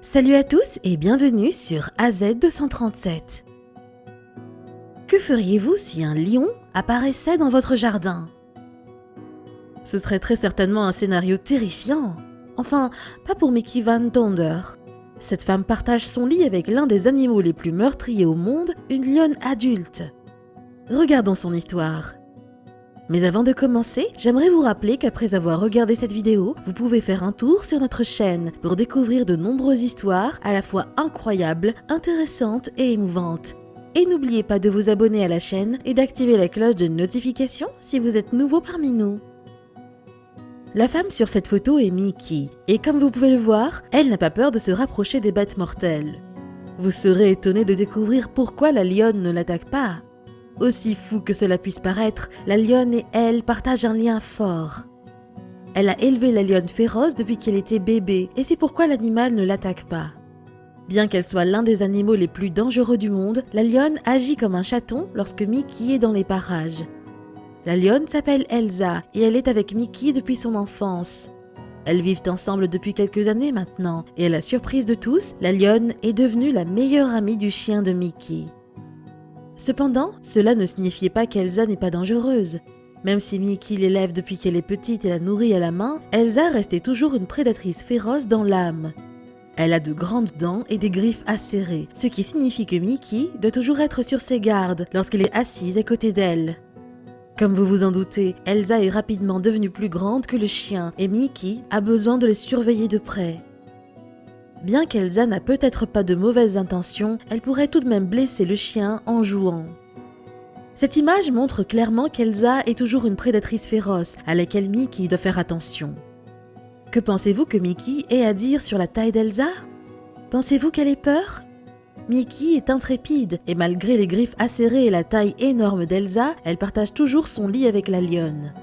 Salut à tous et bienvenue sur AZ237. Que feriez-vous si un lion apparaissait dans votre jardin? Ce serait très certainement un scénario terrifiant. Enfin, pas pour Mickey Van Tonder. Cette femme partage son lit avec l'un des animaux les plus meurtriers au monde, une lionne adulte. Regardons son histoire. Mais avant de commencer, j'aimerais vous rappeler qu'après avoir regardé cette vidéo, vous pouvez faire un tour sur notre chaîne pour découvrir de nombreuses histoires à la fois incroyables, intéressantes et émouvantes. Et n'oubliez pas de vous abonner à la chaîne et d'activer la cloche de notification si vous êtes nouveau parmi nous. La femme sur cette photo est Mickey, et comme vous pouvez le voir, elle n'a pas peur de se rapprocher des bêtes mortelles. Vous serez étonné de découvrir pourquoi la lionne ne l'attaque pas. Aussi fou que cela puisse paraître, la lionne et elle partagent un lien fort. Elle a élevé la lionne féroce depuis qu'elle était bébé, et c'est pourquoi l'animal ne l'attaque pas. Bien qu'elle soit l'un des animaux les plus dangereux du monde, la lionne agit comme un chaton lorsque Mickey est dans les parages. La lionne s'appelle Elsa et elle est avec Mickey depuis son enfance. Elles vivent ensemble depuis quelques années maintenant, et à la surprise de tous, la lionne est devenue la meilleure amie du chien de Mickey. Cependant, cela ne signifiait pas qu'Elsa n'est pas dangereuse. Même si Mickey l'élève depuis qu'elle est petite et la nourrit à la main, Elsa restait toujours une prédatrice féroce dans l'âme. Elle a de grandes dents et des griffes acérées, ce qui signifie que Mickey doit toujours être sur ses gardes lorsqu'elle est assise à côté d'elle. Comme vous vous en doutez, Elsa est rapidement devenue plus grande que le chien et Mickey a besoin de les surveiller de près. Bien qu'Elsa n'a peut-être pas de mauvaises intentions, elle pourrait tout de même blesser le chien en jouant. Cette image montre clairement qu'Elsa est toujours une prédatrice féroce à laquelle Mickey doit faire attention. Que pensez-vous que Mickey ait à dire sur la taille d'Elsa? Pensez-vous qu'elle ait peur? Mickey est intrépide et malgré les griffes acérées et la taille énorme d'Elsa, elle partage toujours son lit avec la lionne.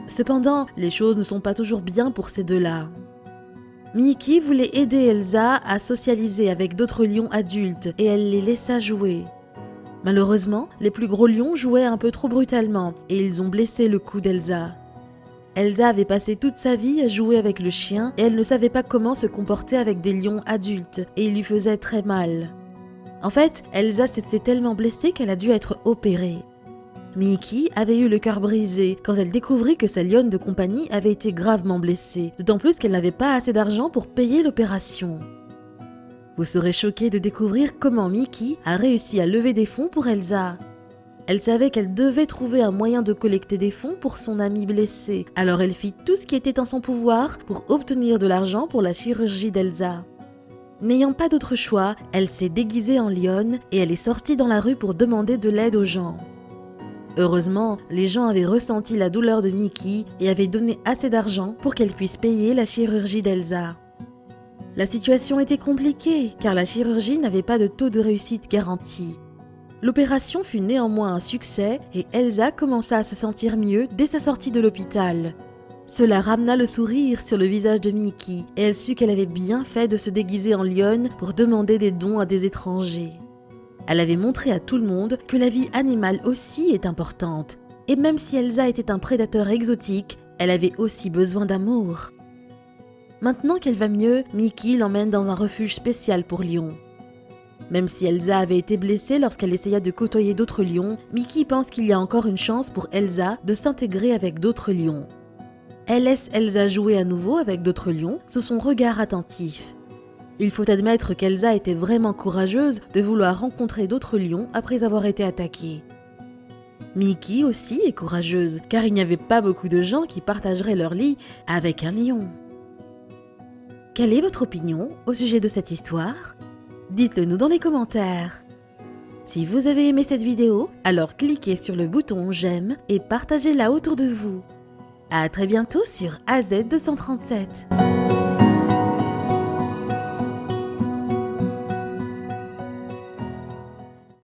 Cependant, les choses ne sont pas toujours bien pour ces deux-là. Mickey voulait aider Elsa à socialiser avec d'autres lions adultes et elle les laissa jouer. Malheureusement, les plus gros lions jouaient un peu trop brutalement et ils ont blessé le cou d'Elsa. Elsa avait passé toute sa vie à jouer avec le chien et elle ne savait pas comment se comporter avec des lions adultes et il lui faisait très mal. En fait, Elsa s'était tellement blessée qu'elle a dû être opérée. Mickey avait eu le cœur brisé quand elle découvrit que sa lionne de compagnie avait été gravement blessée, d'autant plus qu'elle n'avait pas assez d'argent pour payer l'opération. Vous serez choqués de découvrir comment Mickey a réussi à lever des fonds pour Elsa. Elle savait qu'elle devait trouver un moyen de collecter des fonds pour son amie blessée, alors elle fit tout ce qui était en son pouvoir pour obtenir de l'argent pour la chirurgie d'Elsa. N'ayant pas d'autre choix, elle s'est déguisée en lionne et elle est sortie dans la rue pour demander de l'aide aux gens. Heureusement, les gens avaient ressenti la douleur de Mickey et avaient donné assez d'argent pour qu'elle puisse payer la chirurgie d'Elsa. La situation était compliquée car la chirurgie n'avait pas de taux de réussite garanti. L'opération fut néanmoins un succès et Elsa commença à se sentir mieux dès sa sortie de l'hôpital. Cela ramena le sourire sur le visage de Mickey et elle sut qu'elle avait bien fait de se déguiser en lionne pour demander des dons à des étrangers. Elle avait montré à tout le monde que la vie animale aussi est importante. Et même si Elsa était un prédateur exotique, elle avait aussi besoin d'amour. Maintenant qu'elle va mieux, Mickey l'emmène dans un refuge spécial pour lions. Même si Elsa avait été blessée lorsqu'elle essaya de côtoyer d'autres lions, Mickey pense qu'il y a encore une chance pour Elsa de s'intégrer avec d'autres lions. Elle laisse Elsa jouer à nouveau avec d'autres lions sous son regard attentif. Il faut admettre qu'Elsa était vraiment courageuse de vouloir rencontrer d'autres lions après avoir été attaquée. Mickey aussi est courageuse, car il n'y avait pas beaucoup de gens qui partageraient leur lit avec un lion. Quelle est votre opinion au sujet de cette histoire? Dites-le nous dans les commentaires. Si vous avez aimé cette vidéo, alors cliquez sur le bouton j'aime et partagez-la autour de vous. À très bientôt sur AZ237.